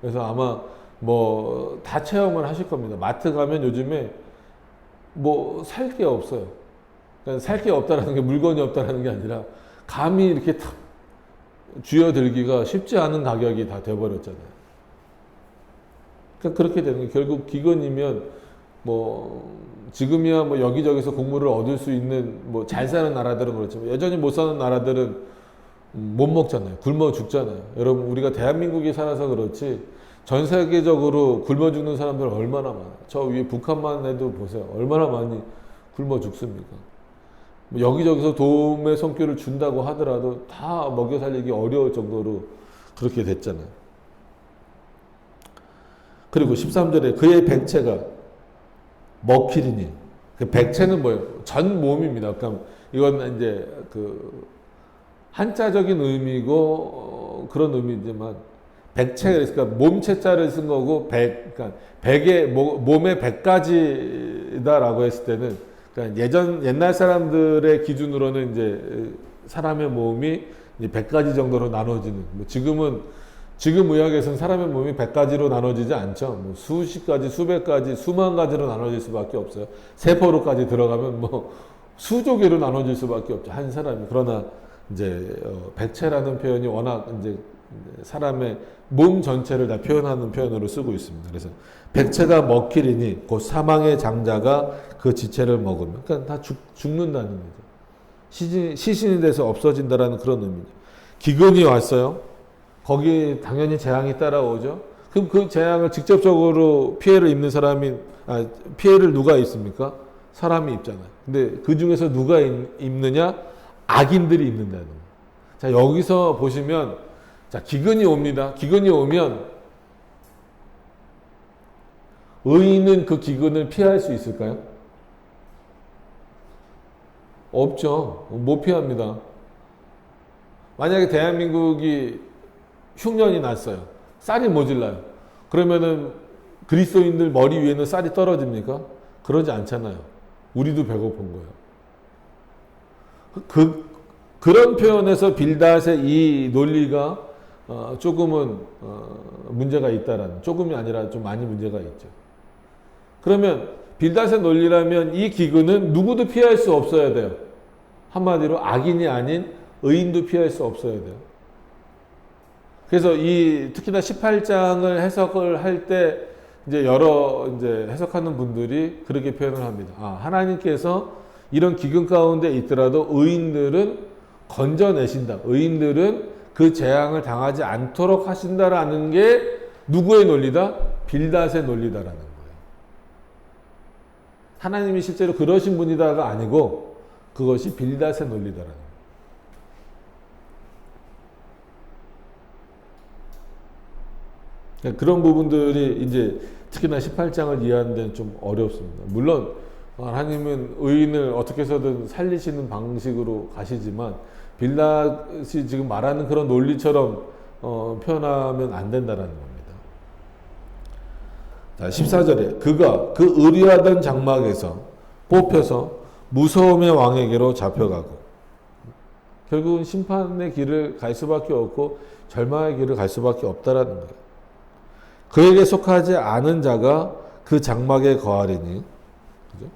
Speaker 1: 그래서 아마 뭐 다 체험을 하실 겁니다. 마트 가면 요즘에 뭐 살 게 없어요. 그러니까 살 게 없다라는 게 물건이 없다라는 게 아니라 감히 이렇게 탁 쥐어들기가 쉽지 않은 가격이 다 돼버렸잖아요. 그러니까 그렇게 되는 게 결국 기근이면 뭐 지금이야 뭐 여기저기서 곡물을 얻을 수 있는 뭐 잘 사는 나라들은 그렇지만 여전히 못 사는 나라들은 못 먹잖아요. 굶어 죽잖아요. 여러분 우리가 대한민국에 살아서 그렇지 전 세계적으로 굶어 죽는 사람들 얼마나 많아요. 저 위에 북한만 해도 보세요. 얼마나 많이 굶어 죽습니까? 뭐 여기저기서 도움의 손길을 준다고 하더라도 다 먹여 살리기 어려울 정도로 그렇게 됐잖아요. 그리고 13절에 그의 백체가 먹히리니, 그 백체는 뭐예요? 전 몸입니다. 그러니까 이건 이제 그 한자적인 의미고 그런 의미지만 백체, 그러니까 몸체자를 쓴 거고 그러니까 백의 몸의 100가지다라고 했을 때는 그러니까 옛날 사람들의 기준으로는 이제 사람의 몸이 이제 100가지 정도로 나눠지는, 뭐 지금 의학에서는 사람의 몸이 100가지로 나눠지지 않죠. 뭐 수십 가지, 수백 가지, 수만 가지로 나눠질 수밖에 없어요. 세포로까지 들어가면 뭐 수조 개로 나눠질 수밖에 없죠. 한 사람이. 그러나 이제 백체라는 표현이 워낙 이제 사람의 몸 전체를 다 표현하는 표현으로 쓰고 있습니다. 그래서 백체가 먹히리니 곧 사망의 장자가 그 지체를 먹으면, 그러니까 다 죽는다는 거죠. 시신이 돼서 없어진다라는 그런 의미죠. 기근이 왔어요. 거기 당연히 재앙이 따라오죠. 그럼 그 재앙을 직접적으로 피해를 입는 피해를 누가 입습니까? 사람이 입잖아요. 근데 그 중에서 누가 입느냐? 악인들이 입는다는 거예요. 자, 여기서 보시면, 자, 기근이 옵니다. 기근이 오면 의인은 그 기근을 피할 수 있을까요? 없죠. 못 피합니다. 만약에 대한민국이 흉년이 났어요. 쌀이 모질라요. 그러면은 그리스도인들 머리 위에는 쌀이 떨어집니까? 그러지 않잖아요. 우리도 배고픈 거예요. 그런 표현에서 빌닷의 이 논리가 조금은 문제가 있다라는, 조금이 아니라 좀 많이 문제가 있죠. 그러면 빌닷의 논리라면 이 기근은 누구도 피할 수 없어야 돼요. 한마디로 악인이 아닌 의인도 피할 수 없어야 돼요. 그래서 특히나 18장을 해석을 할 때 이제 이제 해석하는 분들이 그렇게 표현을 합니다. 하나님께서 이런 기근 가운데 있더라도 의인들은 건져내신다. 의인들은 그 재앙을 당하지 않도록 하신다라는 게 누구의 논리다? 빌닷의 논리다라는 거예요. 하나님이 실제로 그러신 분이다가 아니고 그것이 빌닷의 논리다라는 거예요. 그런 부분들이 이제 특히나 18장을 이해하는 데는 좀 어렵습니다. 물론 하나님은 의인을 어떻게 해서든 살리시는 방식으로 가시지만 빌닷이 지금 말하는 그런 논리처럼 표현하면 안 된다는 겁니다. 자, 14절에 그가 그 의리하던 장막에서 뽑혀서 무서움의 왕에게로 잡혀가고, 결국은 심판의 길을 갈 수밖에 없고 절망의 길을 갈 수밖에 없다라는 거예요. 그에게 속하지 않은 자가 그 장막에 거하리니, 그죠?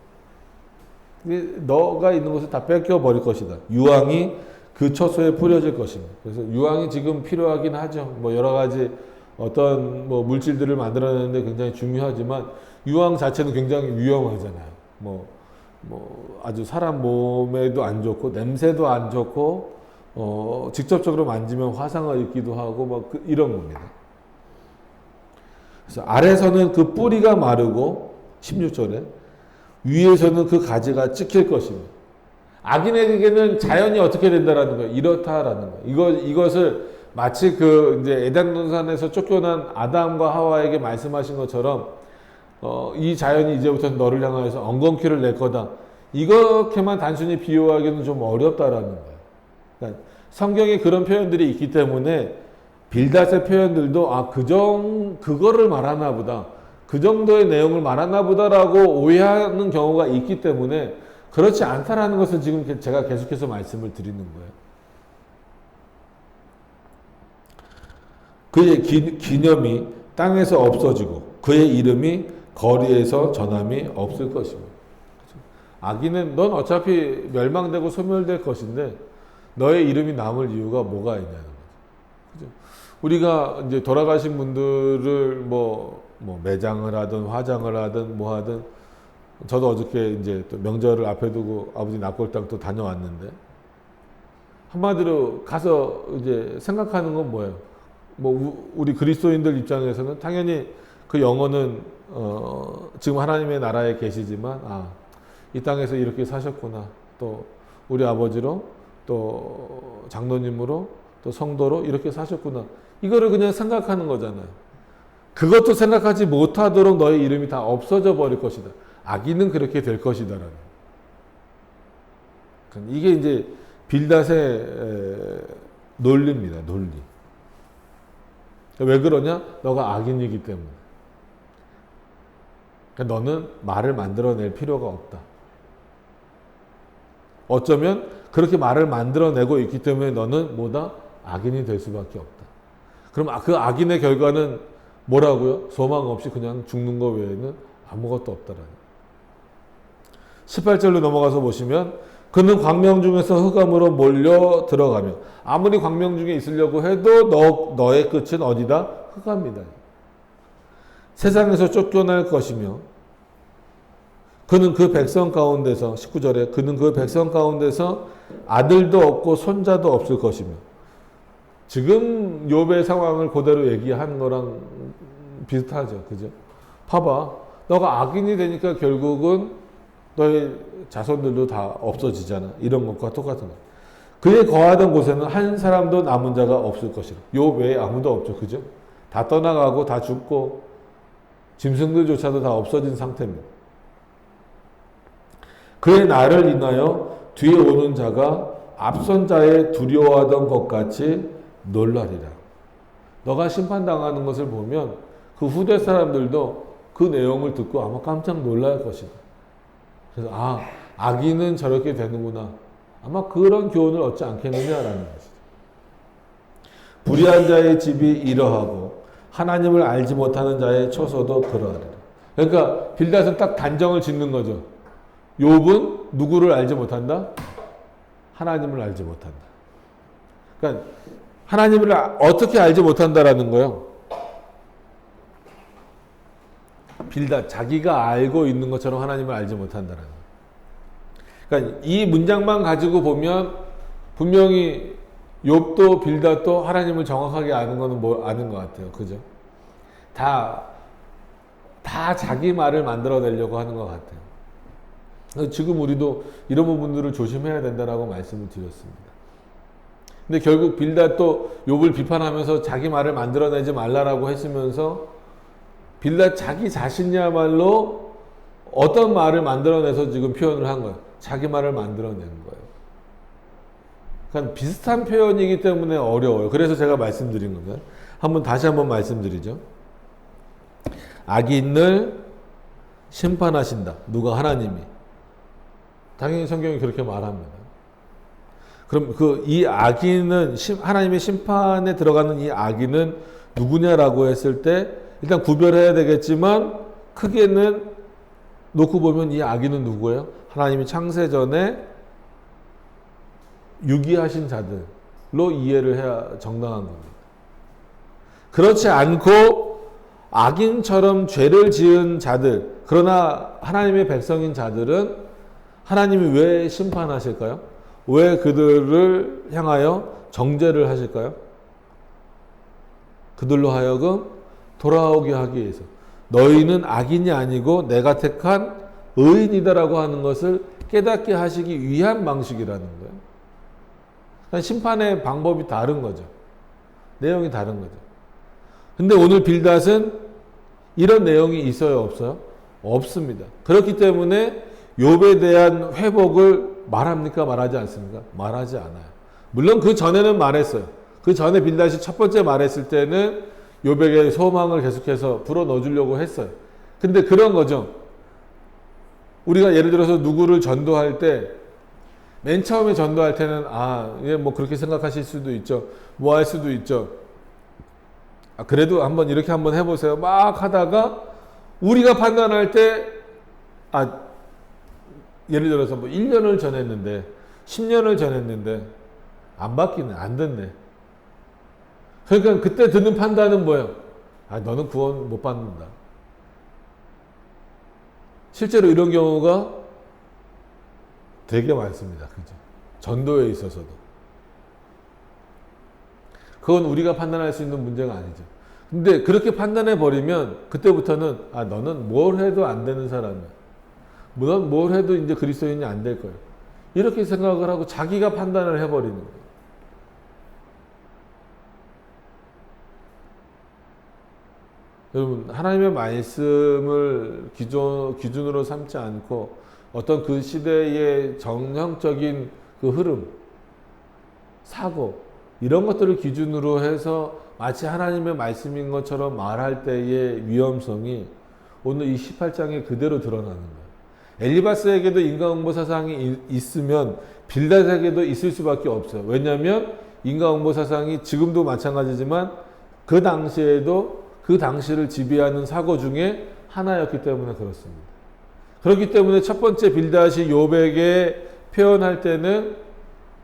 Speaker 1: 너가 있는 곳을 다 뺏겨버릴 것이다. 유황이 그 처소에 뿌려질 것입니다. 그래서 유황이 지금 필요하긴 하죠. 뭐 여러 가지 어떤 뭐 물질들을 만들어내는데 굉장히 중요하지만 유황 자체는 굉장히 위험하잖아요. 뭐 아주 사람 몸에도 안 좋고 냄새도 안 좋고 직접적으로 만지면 화상을 입기도 하고 이런 겁니다. 그래서 아래서는 그 뿌리가 마르고 16절에 위에서는 그 가지가 찍힐 것입니다. 악인에게는 자연이 어떻게 된다라는 거예요. 이렇다라는 거예요. 이것을 마치 이제 에덴 동산에서 쫓겨난 아담과 하와에게 말씀하신 것처럼 이 자연이 이제부터 너를 향하여서 엉겅퀴를 낼 거다. 이렇게만 단순히 비유하기는 좀 어렵다라는 거예요. 그러니까 성경에 그런 표현들이 있기 때문에 빌닷의 표현들도 그거를 말하나 보다. 그 정도의 내용을 말하나 보다라고 오해하는 경우가 있기 때문에 그렇지 않다라는 것을 지금 제가 계속해서 말씀을 드리는 거예요. 그의 기념이 땅에서 없어지고 그의 이름이 거리에서 전함이 없을 것입니다. 악인은 넌 어차피 멸망되고 소멸될 것인데 너의 이름이 남을 이유가 뭐가 있냐는 거죠. 우리가 이제 돌아가신 분들을 뭐 매장을 하든 화장을 하든 뭐 하든, 저도 어저께 이제 또 명절을 앞에 두고 아버지 낙골당 또 다녀왔는데, 한마디로 가서 이제 생각하는 건 뭐예요? 우리 그리스도인들 입장에서는 당연히 그 영혼은 지금 하나님의 나라에 계시지만 이 땅에서 이렇게 사셨구나, 또 우리 아버지로 또 장로님으로 또 성도로 이렇게 사셨구나, 이거를 그냥 생각하는 거잖아요. 그것도 생각하지 못하도록 너의 이름이 다 없어져 버릴 것이다. 악인은 그렇게 될 것이다라는. 이게 이제 빌닷의 논리입니다. 논리. 왜 그러냐? 너가 악인이기 때문에. 그러니까 너는 말을 만들어낼 필요가 없다. 어쩌면 그렇게 말을 만들어내고 있기 때문에 너는 뭐다? 악인이 될 수밖에 없다. 그럼 그 악인의 결과는 뭐라고요? 소망 없이 그냥 죽는 것 외에는 아무것도 없다라는. 18절로 넘어가서 보시면 그는 광명 중에서 흑암으로 몰려 들어가며 아무리 광명 중에 있으려고 해도 너의 끝은 어디다? 흑암이다. 세상에서 쫓겨날 것이며 그는 그 백성 가운데서 19절에 그는 그 백성 가운데서 아들도 없고 손자도 없을 것이며 지금 욥의 상황을 그대로 얘기한 거랑 비슷하죠. 그죠? 봐봐. 너가 악인이 되니까 결국은 너의 자손들도 다 없어지잖아. 이런 것과 똑같은 거. 그의 거하던 곳에는 한 사람도 남은 자가 없을 것이라. 욥 외에 아무도 없죠. 그죠? 다 떠나가고 다 죽고 짐승들조차도 다 없어진 상태입니다. 그의 날을 인하여 뒤에 오는 자가 앞선 자의 두려워하던 것 같이 놀라리라. 너가 심판당하는 것을 보면 그 후대 사람들도 그 내용을 듣고 아마 깜짝 놀랄 것이다. 그래서 악인은 저렇게 되는구나. 아마 그런 교훈을 얻지 않겠느냐라는 것이죠. 불의한 자의 집이 이러하고 하나님을 알지 못하는 자의 처소도 그러하리라. 그러니까 빌닷은 딱 단정을 짓는 거죠. 욥은 누구를 알지 못한다? 하나님을 알지 못한다. 그러니까 하나님을 어떻게 알지 못한다라는 거예요. 빌닷 자기가 알고 있는 것처럼 하나님을 알지 못한다라는 거예요. 그러니까 이 문장만 가지고 보면 분명히 욥도 빌닷도 하나님을 정확하게 아는 거는 아는 것 같아요. 그죠? 다 자기 말을 만들어내려고 하는 것 같아요. 지금 우리도 이런 부분들을 조심해야 된다라고 말씀을 드렸습니다. 근데 결국 빌닷도 욥을 비판하면서 자기 말을 만들어내지 말라라고 했으면서 빌닷 자기 자신이야말로 어떤 말을 만들어내서 지금 표현을 한 거예요. 자기 말을 만들어낸 거예요. 그러니까 비슷한 표현이기 때문에 어려워요. 그래서 제가 말씀드린 겁니다. 다시 한번 말씀드리죠. 악인을 심판하신다. 누가? 하나님이. 당연히 성경이 그렇게 말합니다. 그럼 이 악인은 하나님의 심판에 들어가는 이 악인은 누구냐라고 했을 때 일단 구별해야 되겠지만 크게는 놓고 보면 이 악인은 누구예요? 하나님이 창세전에 유기하신 자들로 이해를 해야 정당한 겁니다. 그렇지 않고 악인처럼 죄를 지은 자들, 그러나 하나님의 백성인 자들은 하나님이 왜 심판하실까요? 왜 그들을 향하여 정죄를 하실까요? 그들로 하여금 돌아오게 하기 위해서 너희는 악인이 아니고 내가 택한 의인이다라고 하는 것을 깨닫게 하시기 위한 방식이라는 거예요. 그러니까 심판의 방법이 다른 거죠. 내용이 다른 거죠. 근데 오늘 빌닷은 이런 내용이 있어요, 없어요? 없습니다. 그렇기 때문에 욥에 대한 회복을 말합니까? 말하지 않습니까? 말하지 않아요. 물론 그 전에는 말했어요. 그 전에 빌닷이 첫 번째 말했을 때는 욥에게 소망을 계속해서 불어넣어 주려고 했어요. 근데 그런 거죠. 우리가 예를 들어서 누구를 전도할 때 맨 처음에 전도할 때는 이게 뭐 그렇게 생각하실 수도 있죠. 뭐 할 수도 있죠. 그래도 이렇게 한번 해보세요. 막 하다가 우리가 판단할 때 예를 들어서 뭐 1년을 전했는데 10년을 전했는데 안 바뀌네, 안 듣네. 그러니까 그때 드는 판단은 뭐예요? 너는 구원 못 받는다. 실제로 이런 경우가 되게 많습니다. 그죠? 전도에 있어서도. 그건 우리가 판단할 수 있는 문제가 아니죠. 근데 그렇게 판단해 버리면 그때부터는 너는 뭘 해도 안 되는 사람이야. 넌 뭘 해도 이제 그리스도인이 안 될 거야. 이렇게 생각을 하고 자기가 판단을 해버리는 거예요. 여러분, 하나님의 말씀을 기준으로 삼지 않고 어떤 그 시대의 정형적인 그 흐름, 사고 이런 것들을 기준으로 해서 마치 하나님의 말씀인 것처럼 말할 때의 위험성이 오늘 이 18장에 그대로 드러나는 거예요. 엘리바스에게도 인과응보 사상이 있으면 빌닷에게도 있을 수밖에 없어요. 왜냐하면 인과응보 사상이 지금도 마찬가지지만 그 당시에도 그 당시를 지배하는 사고 중에 하나였기 때문에 그렇습니다. 그렇기 때문에 첫 번째 빌닷이 욥에게 표현할 때는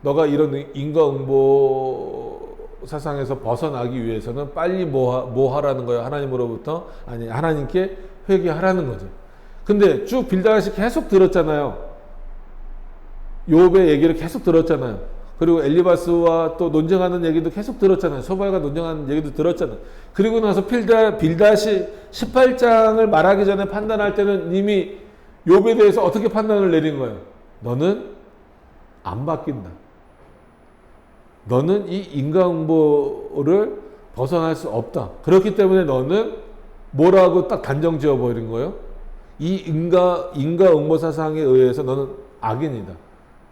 Speaker 1: 너가 이런 인과응보 사상에서 벗어나기 위해서는 빨리 뭐 하라는 거예요? 하나님으로부터? 아니, 하나님께 회개하라는 거죠. 근데 쭉 빌닷이 계속 들었잖아요. 욥의 얘기를 계속 들었잖아요. 그리고 엘리바스와 또 논쟁하는 얘기도 계속 들었잖아요. 소발과 논쟁하는 얘기도 들었잖아요. 그리고 나서 빌닷이 18장을 말하기 전에 판단할 때는 이미 욥에 대해서 어떻게 판단을 내린 거예요? 너는 안 바뀐다. 너는 이 인과응보를 벗어날 수 없다. 그렇기 때문에 너는 뭐라고 딱 단정 지어버린 거예요? 이 인과응보 사상에 의해서 너는 악인이다.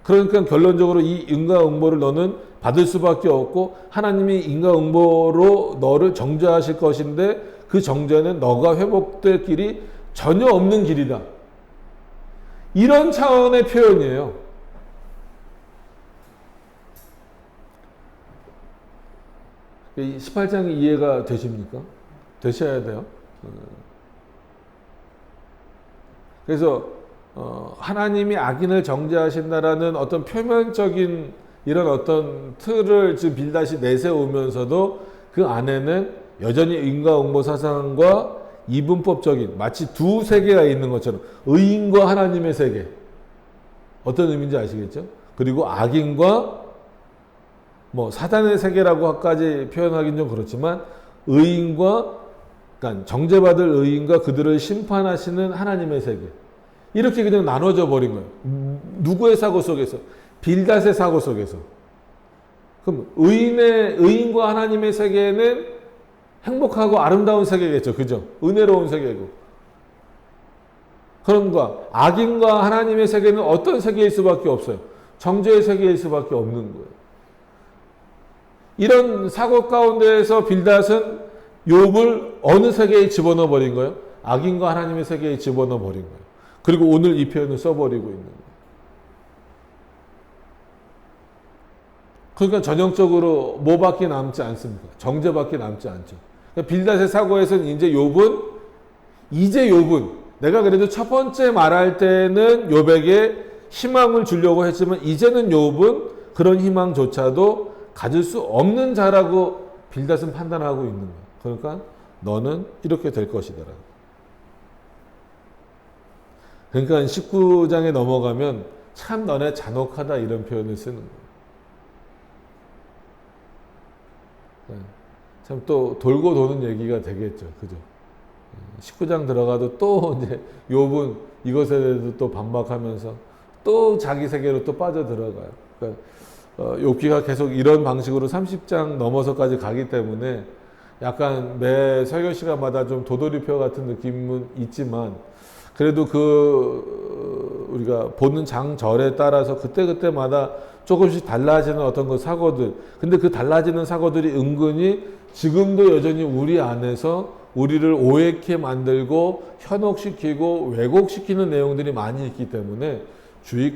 Speaker 1: 그러니까 결론적으로 이 인과응보를 너는 받을 수밖에 없고 하나님이 인과응보로 너를 정죄하실 것인데 그 정죄는 너가 회복될 길이 전혀 없는 길이다. 이런 차원의 표현이에요. 이 18장이 이해가 되십니까? 되셔야 돼요. 그래서 하나님이 악인을 정죄하신다라는 어떤 표면적인 이런 어떤 틀을 지금 빌닷이 내세우면서도 그 안에는 여전히 인과응보 사상과 이분법적인 마치 두 세계가 있는 것처럼 의인과 하나님의 세계, 어떤 의미인지 아시겠죠? 그리고 악인과 뭐 사단의 세계라고까지 표현하기는 좀 그렇지만 의인과 그러니까 정죄받을 의인과 그들을 심판하시는 하나님의 세계, 이렇게 그냥 나눠져 버린 거예요. 누구의 사고 속에서? 빌닷의 사고 속에서. 그럼 의인과 하나님의 세계는 행복하고 아름다운 세계겠죠. 그죠? 은혜로운 세계고. 그런가 악인과 하나님의 세계는 어떤 세계일 수밖에 없어요. 정죄의 세계일 수밖에 없는 거예요. 이런 사고 가운데에서 빌닷은 욥을 어느 세계에 집어넣어 버린 거예요? 악인과 하나님의 세계에 집어넣어 버린 거예요. 그리고 오늘 이 표현을 써버리고 있는 거예요. 그러니까 전형적으로 뭐밖에 남지 않습니까? 정죄밖에 남지 않죠. 그러니까 빌닷의 사고에서는 이제 욥은 내가 그래도 첫 번째 말할 때는 욥에게 희망을 주려고 했지만 이제는 욥은 그런 희망조차도 가질 수 없는 자라고 빌닷은 판단하고 있는 거예요. 그러니까 너는 이렇게 될 것이다. 그러니까 19장에 넘어가면 참 너네 잔혹하다 이런 표현을 쓰는 거예요. 참 또 돌고 도는 얘기가 되겠죠. 그죠? 19장 들어가도 또 이제 욥은 이것에 대해서 또 반박하면서 또 자기 세계로 또 빠져들어가요. 그러니까 욥기가 계속 이런 방식으로 30장 넘어서까지 가기 때문에 약간 매 설교 시간마다 좀 도돌이표 같은 느낌은 있지만 그래도 우리가 보는 장절에 따라서 그때그때마다 조금씩 달라지는 어떤 그 사고들. 근데 그 달라지는 사고들이 은근히 지금도 여전히 우리 안에서 우리를 오해케 만들고 현혹시키고 왜곡시키는 내용들이 많이 있기 때문에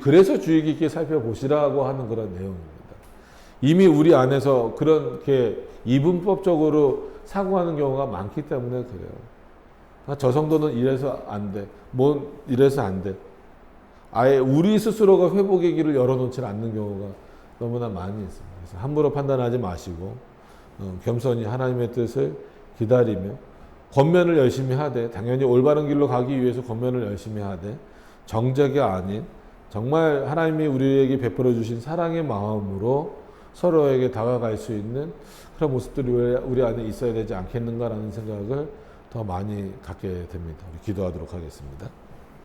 Speaker 1: 그래서 주의 깊게 살펴보시라고 하는 그런 내용입니다. 이미 우리 안에서 그렇게 이분법적으로 사고하는 경우가 많기 때문에 그래요. 저 성도는 이래서 안 돼. 이래서 안 돼. 아예 우리 스스로가 회복의 길을 열어놓지 않는 경우가 너무나 많이 있습니다. 그래서 함부로 판단하지 마시고 겸손히 하나님의 뜻을 기다리며 권면을 열심히 하되 당연히 올바른 길로 가기 위해서 권면을 열심히 하되 정죄가 아닌 정말 하나님이 우리에게 베풀어 주신 사랑의 마음으로 서로에게 다가갈 수 있는 그런 모습들이 우리 안에 있어야 되지 않겠는가라는 생각을 더 많이 갖게 됩니다. 우리 기도하도록 하겠습니다.